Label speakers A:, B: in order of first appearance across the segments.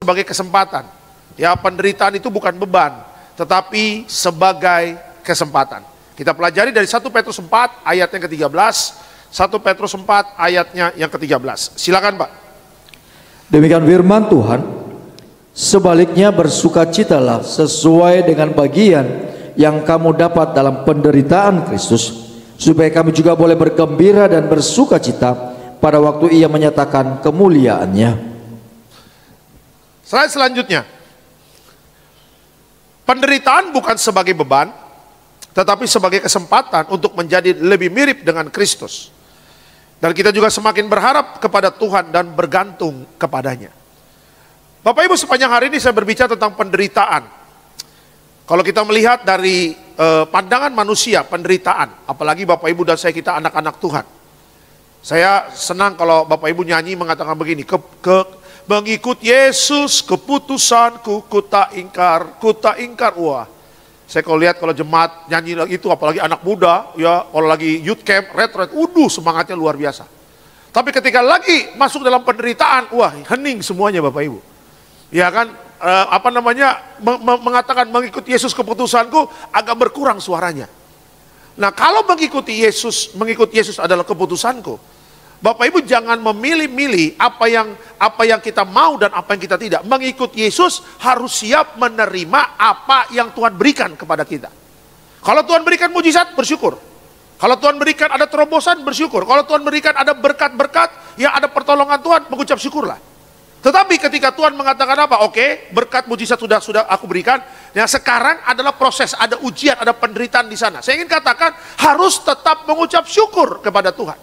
A: sebagai kesempatan. Ya, penderitaan itu bukan beban, tetapi sebagai kesempatan. Kita pelajari dari 1 Petrus 4 ayat yang ke-13. 1 Petrus 4 ayatnya yang ke-13. Silakan Pak.
B: Demikian firman Tuhan. Sebaliknya bersukacitalah sesuai dengan bagian yang kamu dapat dalam penderitaan Kristus, supaya kami juga boleh bergembira dan bersukacita pada waktu Ia menyatakan kemuliaannya.
A: Slide selanjutnya. Penderitaan bukan sebagai beban, tetapi sebagai kesempatan untuk menjadi lebih mirip dengan Kristus. Dan kita juga semakin berharap kepada Tuhan dan bergantung kepadanya. Bapak Ibu, sepanjang hari ini saya berbicara tentang penderitaan. Kalau kita melihat dari pandangan manusia, penderitaan, apalagi Bapak Ibu dan saya, kita anak-anak Tuhan. Saya senang kalau Bapak Ibu nyanyi mengatakan begini, mengikut Yesus keputusanku, ku tak ingkar. Wah, saya kalau lihat kalau jemaat nyanyi itu, apalagi anak muda, ya kalau lagi youth camp, retret, semangatnya luar biasa. Tapi ketika lagi masuk dalam penderitaan, wah hening semuanya Bapak Ibu. Ya kan, mengatakan mengikut Yesus keputusanku, agak berkurang suaranya. Nah, kalau mengikut Yesus adalah keputusanku, Bapak Ibu jangan memilih-milih apa yang kita mau dan apa yang kita tidak. Mengikut Yesus harus siap menerima apa yang Tuhan berikan kepada kita. Kalau Tuhan berikan mujizat, bersyukur. Kalau Tuhan berikan ada terobosan, bersyukur. Kalau Tuhan berikan ada berkat-berkat, ya ada pertolongan Tuhan, mengucap syukurlah. Tetapi ketika Tuhan mengatakan apa? Oke, berkat mujizat sudah aku berikan. Ya, sekarang adalah proses, ada ujian, ada penderitaan di sana. Saya ingin katakan harus tetap mengucap syukur kepada Tuhan.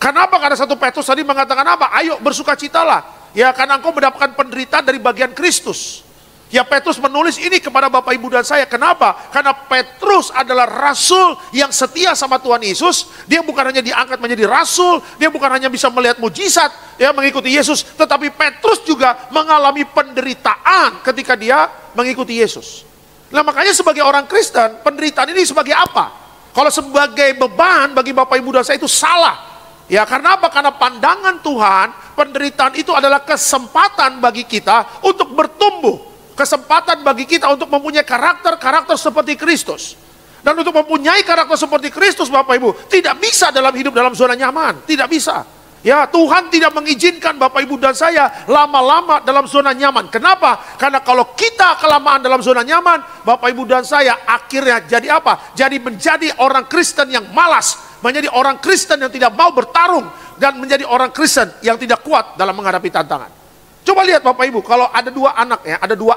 A: Kenapa? Karena 1 Petrus tadi mengatakan apa? Ayo bersukacitalah. Ya, karena engkau mendapatkan penderitaan dari bagian Kristus. Ya, Petrus menulis ini kepada Bapak Ibu dan saya. Kenapa? Karena Petrus adalah rasul yang setia sama Tuhan Yesus. Dia bukan hanya diangkat menjadi rasul, dia bukan hanya bisa melihat mujizat, ya mengikuti Yesus, tetapi Petrus juga mengalami penderitaan ketika dia mengikuti Yesus. Nah, makanya sebagai orang Kristen, penderitaan ini sebagai apa? Kalau sebagai beban bagi Bapak Ibu dan saya itu salah. Ya, karena apa? Karena pandangan Tuhan, penderitaan itu adalah kesempatan bagi kita untuk bertumbuh. Kesempatan bagi kita untuk mempunyai karakter seperti Kristus. Dan untuk mempunyai karakter seperti Kristus, Bapak Ibu, tidak bisa dalam hidup dalam zona nyaman. Tidak bisa. Ya, Tuhan tidak mengizinkan Bapak Ibu dan saya lama-lama dalam zona nyaman. Kenapa? Karena kalau kita kelamaan dalam zona nyaman, Bapak Ibu dan saya akhirnya jadi apa? Jadi menjadi orang Kristen yang malas. Menjadi orang Kristen yang tidak mau bertarung. Dan menjadi orang Kristen yang tidak kuat dalam menghadapi tantangan. Coba lihat Bapak Ibu, kalau ada dua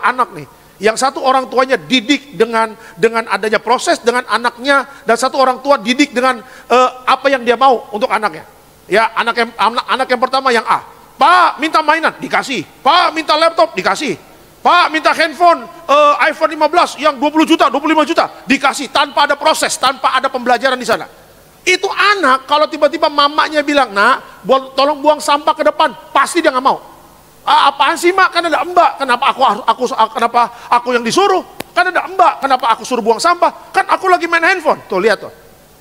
A: anak nih. Yang satu orang tuanya didik dengan adanya proses dengan anaknya, dan satu orang tua didik dengan apa yang dia mau untuk anaknya. Ya, anak yang pertama yang A. Pak minta mainan, dikasih. Pak minta laptop, dikasih. Pak minta handphone iPhone 15 yang 20 juta, 25 juta, dikasih tanpa ada proses, tanpa ada pembelajaran di sana. Itu anak kalau tiba-tiba mamanya bilang, "Nak, tolong buang sampah ke depan," pasti dia nggak mau. Apaan sih mak? Kan ada mbak. Kenapa aku yang disuruh? Kan ada mbak. Kenapa aku suruh buang sampah? Kan aku lagi main handphone. Tuh lihat tuh.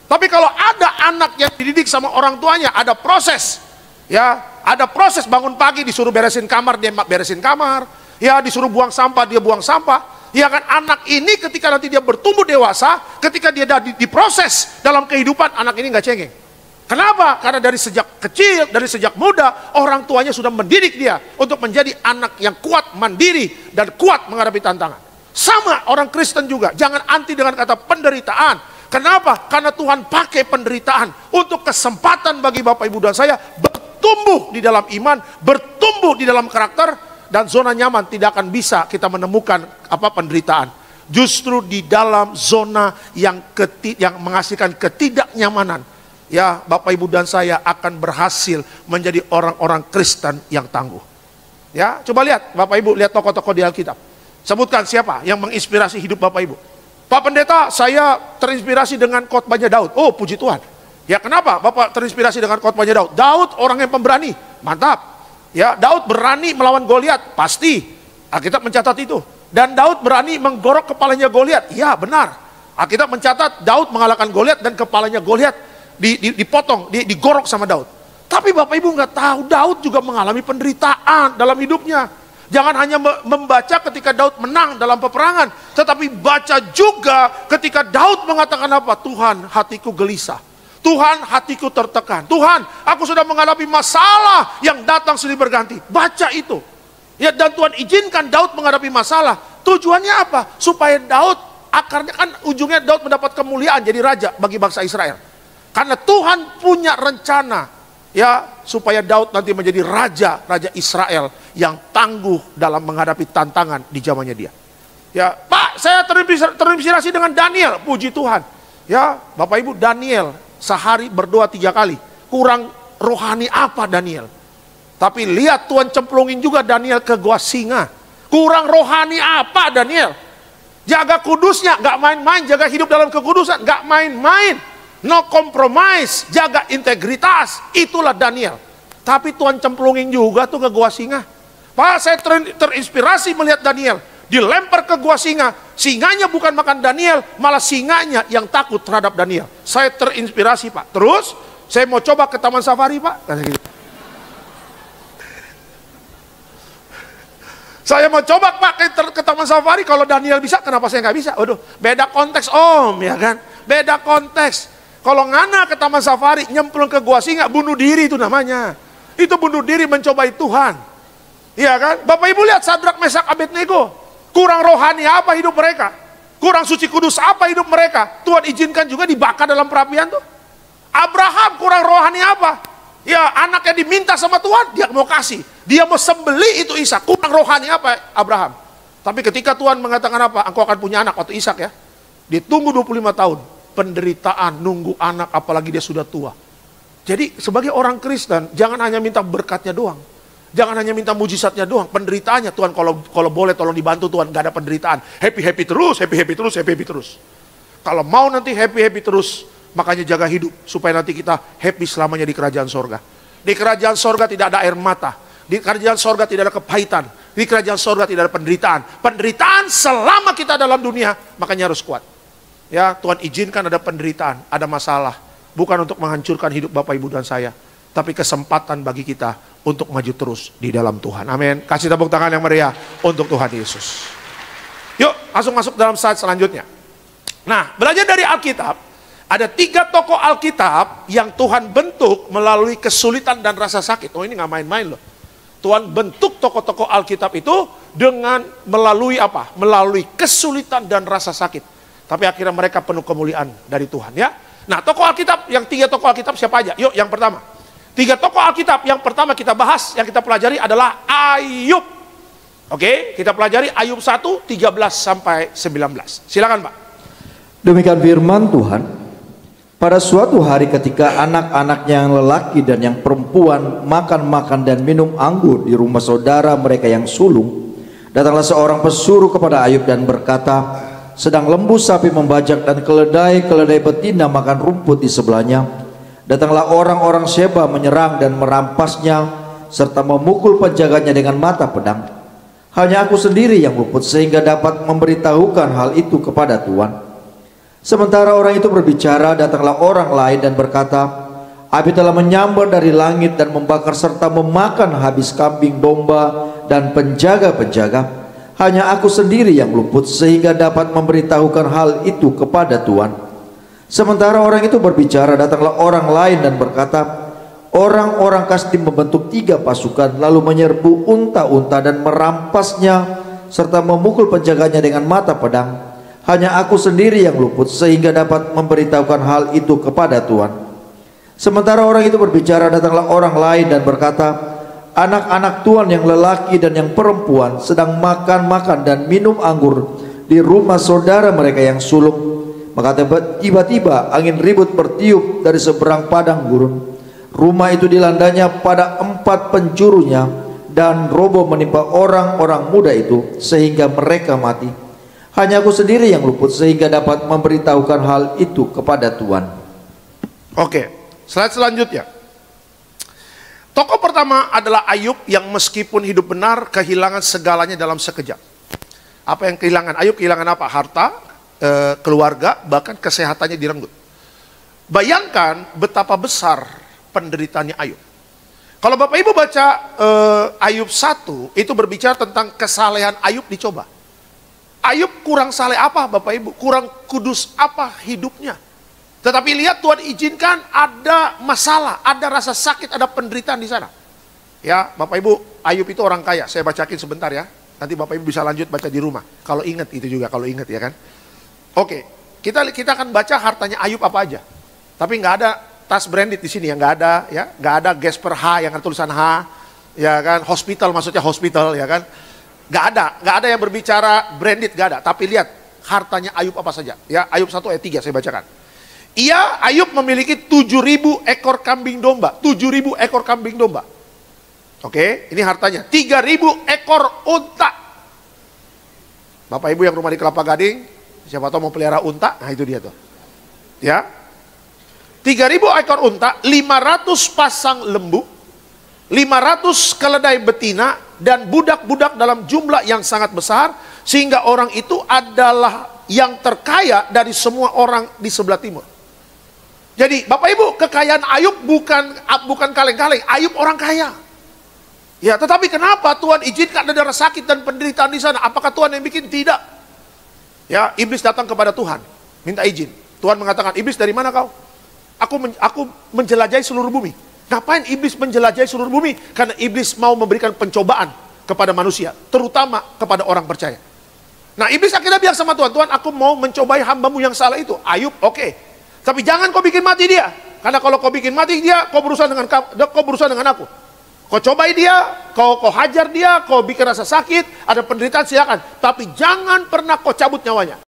A: Tapi kalau ada anak yang dididik sama orang tuanya, ada proses. Ya, ada proses. Bangun pagi disuruh beresin kamar, dia beresin kamar. Ya, disuruh buang sampah, dia buang sampah. Ya kan, anak ini ketika nanti dia bertumbuh dewasa, ketika dia diproses dalam kehidupan, anak ini nggak cengeng. Kenapa? Karena dari sejak kecil, dari sejak muda, orang tuanya sudah mendidik dia untuk menjadi anak yang kuat, mandiri, dan kuat menghadapi tantangan. Sama orang Kristen juga, jangan anti dengan kata penderitaan. Kenapa? Karena Tuhan pakai penderitaan untuk kesempatan bagi Bapak Ibu dan saya bertumbuh di dalam iman, bertumbuh di dalam karakter, dan zona nyaman tidak akan bisa kita menemukan penderitaan. Justru di dalam zona yang menghasilkan ketidaknyamanan, ya, Bapak Ibu dan saya akan berhasil menjadi orang-orang Kristen yang tangguh. Ya, coba lihat Bapak Ibu, lihat tokoh-tokoh di Alkitab. Sebutkan siapa yang menginspirasi hidup Bapak Ibu. Pak Pendeta, saya terinspirasi dengan khotbahnya Daud. Oh, puji Tuhan. Ya, kenapa Bapak terinspirasi dengan khotbahnya Daud? Daud orang yang pemberani, mantap. Ya, Daud berani melawan Goliat, pasti. Alkitab mencatat itu. Dan Daud berani menggorok kepalanya Goliat. Ya, benar. Alkitab mencatat Daud mengalahkan Goliat dan kepalanya Goliat dipotong, digorok sama Daud. Tapi Bapak Ibu nggak tahu, Daud juga mengalami penderitaan dalam hidupnya. Jangan hanya membaca ketika Daud menang dalam peperangan, tetapi baca juga ketika Daud mengatakan apa? Tuhan, hatiku gelisah. Tuhan, hatiku tertekan. Tuhan, aku sudah menghadapi masalah yang datang silih berganti. Baca itu. Ya, dan Tuhan izinkan Daud menghadapi masalah. Tujuannya apa? Supaya Daud, akarnya kan ujungnya Daud mendapat kemuliaan jadi raja bagi bangsa Israel. Karena Tuhan punya rencana, ya, supaya Daud nanti menjadi raja Israel yang tangguh dalam menghadapi tantangan di zamannya dia. Ya, Pak, saya terinspirasi dengan Daniel, puji Tuhan. Ya, Bapak Ibu, Daniel sehari berdoa 3 kali. Kurang rohani apa Daniel? Tapi lihat Tuhan cemplungin juga Daniel ke gua singa. Kurang rohani apa Daniel? Jaga kudusnya, gak main-main. Jaga hidup dalam kekudusan, gak main-main. No compromise, jaga integritas. Itulah Daniel. Tapi Tuhan cemplungin juga tuh ke gua singa. Pak, saya terinspirasi melihat Daniel dilempar ke gua singa. Singanya bukan makan Daniel, malah singanya yang takut terhadap Daniel. Saya terinspirasi, Pak. Terus saya mau coba ke Taman Safari, Pak. Saya mau coba, Pak, ke Taman Safari. Kalau Daniel bisa, kenapa saya nggak bisa? Waduh, beda konteks, Om, ya kan? Beda konteks. Kalau ngana ke Taman Safari, nyemplung ke gua singa, bunuh diri itu namanya. Itu bunuh diri mencobai Tuhan. Iya kan? Bapak Ibu lihat Sadrak, Mesak, Abednego. Kurang rohani apa hidup mereka? Kurang suci kudus apa hidup mereka? Tuhan izinkan juga dibakar dalam perapian tuh. Abraham kurang rohani apa? Ya, anaknya diminta sama Tuhan, dia mau kasih. Dia mau sembeli itu Ishak. Kurang rohani apa Abraham? Tapi ketika Tuhan mengatakan apa? Engkau akan punya anak waktu Ishak ya. Ditunggu 25 tahun. Penderitaan, nunggu anak, apalagi dia sudah tua. Jadi sebagai orang Kristen, jangan hanya minta berkatnya doang. Jangan hanya minta mujizatnya doang. Penderitaannya, Tuhan kalau boleh tolong dibantu Tuhan. Gak ada penderitaan. Happy terus, happy terus. Kalau mau nanti happy terus, makanya jaga hidup. Supaya nanti kita happy selamanya di kerajaan sorga. Di kerajaan sorga tidak ada air mata. Di kerajaan sorga tidak ada kepahitan. Di kerajaan sorga tidak ada penderitaan. Penderitaan selama kita dalam dunia, makanya harus kuat. Ya, Tuhan izinkan ada penderitaan, ada masalah. Bukan untuk menghancurkan hidup Bapak Ibu dan saya, tapi kesempatan bagi kita untuk maju terus di dalam Tuhan. Amin. Kasih tepuk tangan yang meriah untuk Tuhan Yesus. Yuk, langsung masuk dalam slide selanjutnya. Nah, belajar dari Alkitab, ada 3 tokoh Alkitab yang Tuhan bentuk melalui kesulitan dan rasa sakit. Oh, ini gak main-main loh. Tuhan bentuk tokoh-tokoh Alkitab itu dengan melalui apa? Melalui kesulitan dan rasa sakit. Tapi akhirnya mereka penuh kemuliaan dari Tuhan ya. Nah, tokoh Alkitab, yang 3 tokoh Alkitab siapa aja? Yuk, yang pertama. 3 tokoh Alkitab yang pertama kita bahas, yang kita pelajari adalah Ayub. Oke, kita pelajari Ayub 1, 13 sampai 19. Silakan, Pak.
B: Demikian firman Tuhan. Pada suatu hari ketika anak-anaknya yang lelaki dan yang perempuan makan dan minum anggur di rumah saudara mereka yang sulung, datanglah seorang pesuruh kepada Ayub dan berkata, sedang lembu sapi membajak dan keledai betina makan rumput di sebelahnya, datanglah orang-orang Sheba menyerang dan merampasnya serta memukul penjaganya dengan mata pedang. Hanya aku sendiri yang luput sehingga dapat memberitahukan hal itu kepada Tuhan. Sementara orang itu berbicara, datanglah orang lain dan berkata, api telah menyambar dari langit dan membakar serta memakan habis kambing, domba dan penjaga-penjaga. Hanya aku sendiri yang luput sehingga dapat memberitahukan hal itu kepada Tuhan. Sementara orang itu berbicara, datanglah orang lain dan berkata, orang-orang Kasdim membentuk 3 pasukan lalu menyerbu unta-unta dan merampasnya serta memukul penjaganya dengan mata pedang. Hanya aku sendiri yang luput sehingga dapat memberitahukan hal itu kepada Tuhan. Sementara orang itu berbicara, datanglah orang lain dan berkata, anak-anak Tuhan yang lelaki dan yang perempuan sedang makan dan minum anggur di rumah saudara mereka yang sulung. Maka tiba-tiba angin ribut bertiup dari seberang padang gurun. Rumah itu dilandanya pada 4 penjurunya dan roboh menimpa orang-orang muda itu sehingga mereka mati. Hanya aku sendiri yang luput sehingga dapat memberitahukan hal itu kepada Tuhan.
A: Oke, slide selanjutnya. Tokoh pertama adalah Ayub yang meskipun hidup benar kehilangan segalanya dalam sekejap. Apa yang kehilangan? Ayub kehilangan apa? Harta, keluarga, bahkan kesehatannya direnggut. Bayangkan betapa besar penderitaannya Ayub. Kalau Bapak Ibu baca Ayub 1, itu berbicara tentang kesalehan Ayub dicoba. Ayub kurang saleh apa Bapak Ibu? Kurang kudus apa hidupnya? Tetapi lihat Tuhan izinkan ada masalah, ada rasa sakit, ada penderitaan di sana. Ya, Bapak Ibu, Ayub itu orang kaya. Saya bacakin sebentar ya. Nanti Bapak Ibu bisa lanjut baca di rumah. Kalau ingat itu juga, kalau ingat ya kan. Oke, kita akan baca hartanya Ayub apa aja. Tapi nggak ada tas branded di sini, yang nggak ada, ya, nggak ada Gasper H yang ada tulisan H, ya kan. Hospital maksudnya hospital, ya kan. Nggak ada yang berbicara branded, nggak ada. Tapi lihat hartanya Ayub apa saja. Ya, Ayub 1 ayat 3 saya bacakan. Ayub memiliki 7.000 ekor kambing domba. 7.000 ekor kambing domba. Oke, ini hartanya. 3.000 ekor unta. Bapak Ibu yang rumah di Kelapa Gading, siapa tahu mau pelihara unta, nah itu dia tuh. Ya. 3.000 ekor unta, 500 pasang lembu, 500 keledai betina, dan budak-budak dalam jumlah yang sangat besar, sehingga orang itu adalah yang terkaya dari semua orang di sebelah timur. Jadi Bapak Ibu, kekayaan Ayub bukan kaleng-kaleng. Ayub orang kaya. Ya, tetapi kenapa Tuhan izinkan ada darah sakit dan penderitaan di sana? Apakah Tuhan yang bikin? Tidak. Ya, iblis datang kepada Tuhan, minta izin. Tuhan mengatakan, iblis dari mana kau? Aku menjelajahi seluruh bumi. Ngapain iblis menjelajahi seluruh bumi? Karena iblis mau memberikan pencobaan kepada manusia, terutama kepada orang percaya. Nah, iblis akhirnya bilang sama Tuhan, Tuhan, aku mau mencobai hambamu yang salah itu. Ayub, oke. Tapi jangan kau bikin mati dia. Karena kalau kau bikin mati dia, kau berusaha dengan aku. Kau cobai dia, kau hajar dia, kau bikin rasa sakit, ada penderitaan, silakan. Tapi jangan pernah kau cabut nyawanya.